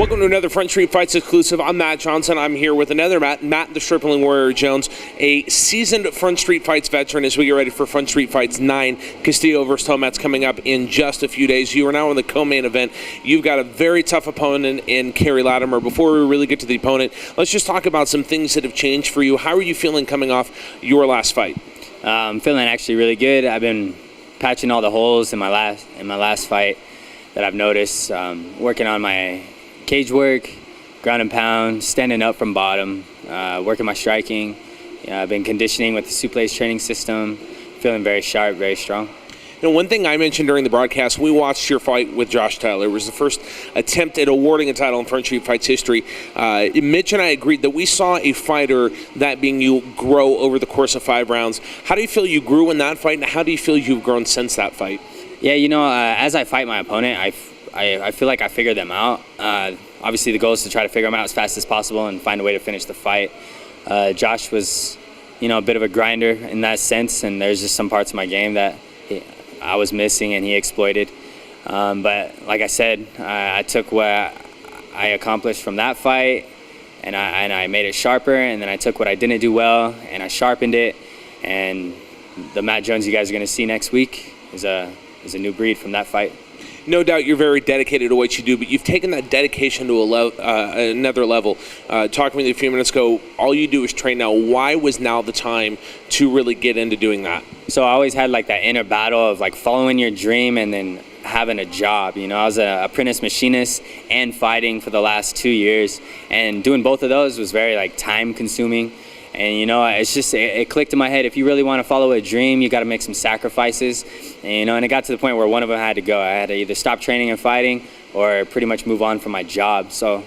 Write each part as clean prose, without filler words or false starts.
Welcome to another Front Street Fights exclusive. I'm Matt Johnson. I'm here with another Matt the Stripling Warrior Jones, a seasoned Front Street Fights veteran as we get ready for Front Street Fights 9, Castillo versus Thometz coming up in just a few days. You are now in the co-main event. You've got a very tough opponent in Kerry Lattimer. Before we really get to the opponent, let's just talk about some things that have changed for you. How are you feeling coming off your last fight? I'm feeling actually really good. I've been patching all the holes in my last fight that I've noticed. Working on my cage work, ground and pound, standing up from bottom, working my striking. I've been conditioning with the suplex training system, feeling very sharp, very strong. You know, one thing I mentioned during the broadcast, we watched your fight with Josh Tyler. It was the first attempt at awarding a title in Front Street Fights history. Mitch and I agreed that we saw a fighter, that being you, grow over the course of 5 rounds. How do you feel you grew in that fight, and how do you feel you've grown since that fight? Yeah, you know, as I fight my opponent, I feel like I figured them out. Obviously, the goal is to try to figure them out as fast as possible and find a way to finish the fight. Josh was, you know, a bit of a grinder in that sense, and there's just some parts of my game that I was missing and he exploited. But like I said, I took what I accomplished from that fight and I made it sharper, and then I took what I didn't do well and I sharpened it. And the Matt Jones you guys are going to see next week is a new breed from that fight. No doubt you're very dedicated to what you do, but you've taken that dedication to another level. Talking with you a few minutes ago, all you do is train now. Why was now the time to really get into doing that? So I always had like that inner battle of like following your dream and then having a job. You know, I was an apprentice machinist and fighting for the last 2 years, and doing both of those was very like time consuming. And you know, it's just, it clicked in my head. If you really want to follow a dream, you got to make some sacrifices. And, you know, and it got to the point where one of them had to go. I had to either stop training and fighting or pretty much move on from my job. So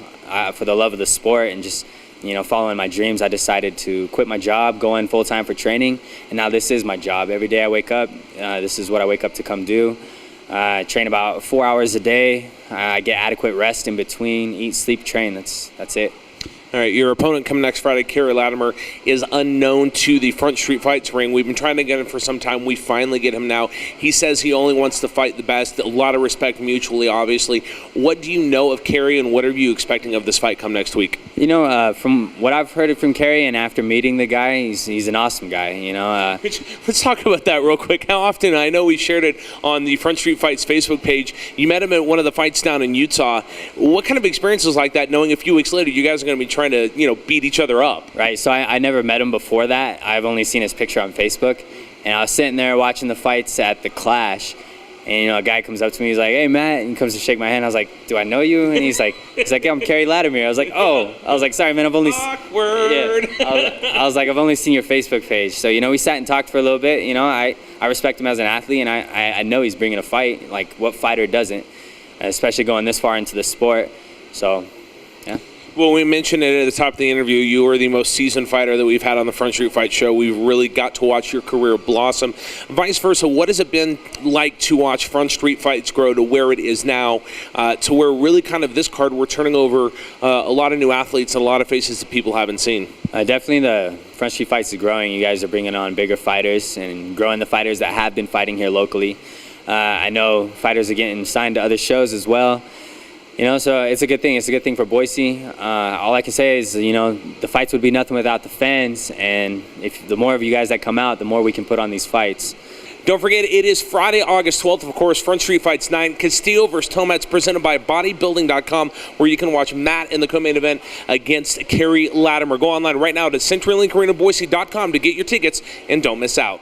for the love of the sport and just, you know, following my dreams, I decided to quit my job, go in full time for training. And now this is my job. Every day I wake up, this is what I wake up to come do. I train about 4 hours a day. I get adequate rest in between, eat, sleep, train. That's it. All right, your opponent coming next Friday, Kerry Lattimer, is unknown to the Front Street Fights ring. We've been trying to get him for some time. We finally get him now. He says he only wants to fight the best. A lot of respect mutually, obviously. What do you know of Kerry, and what are you expecting of this fight come next week? You know, from what I've heard from Kerry and after meeting the guy, he's an awesome guy, you know. Let's talk about that real quick. How often, I know we shared it on the Front Street Fights Facebook page, you met him at one of the fights down in Utah. What kind of experiences like that, knowing a few weeks later you guys are going to be trying to, you know, beat each other up? Right, so I never met him before that. I've only seen his picture on Facebook. And I was sitting there watching the fights at the Clash. And, you know, a guy comes up to me, he's like, "Hey, Matt," and he comes to shake my hand. I was like, "Do I know you?" And he's like, "Yeah, I'm Kerry Lattimer." I was like, "Oh." I was like, "Sorry, man, I've only..." Awkward. Yeah. I was like, "I've only seen your Facebook page." So, you know, we sat and talked for a little bit. You know, I respect him as an athlete, and I know he's bringing a fight. Like, what fighter doesn't? Especially going this far into the sport. So, yeah. Well, we mentioned it at the top of the interview. You are the most seasoned fighter that we've had on the Front Street Fight show. We've really got to watch your career blossom. Vice versa, what has it been like to watch Front Street Fights grow to where it is now, to where really kind of this card we're turning over a lot of new athletes and a lot of faces that people haven't seen? Definitely the Front Street Fights is growing. You guys are bringing on bigger fighters and growing the fighters that have been fighting here locally. I know fighters are getting signed to other shows as well. You know, so it's a good thing. It's a good thing for Boise. All I can say is, you know, the fights would be nothing without the fans. And if the more of you guys that come out, the more we can put on these fights. Don't forget, it is Friday, August 12th, of course, Front Street Fights 9, Castillo versus Thometz, presented by bodybuilding.com, where you can watch Matt in the co-main event against Kerry Lattimer. Go online right now to CenturyLink Arena Boise.com to get your tickets, and don't miss out.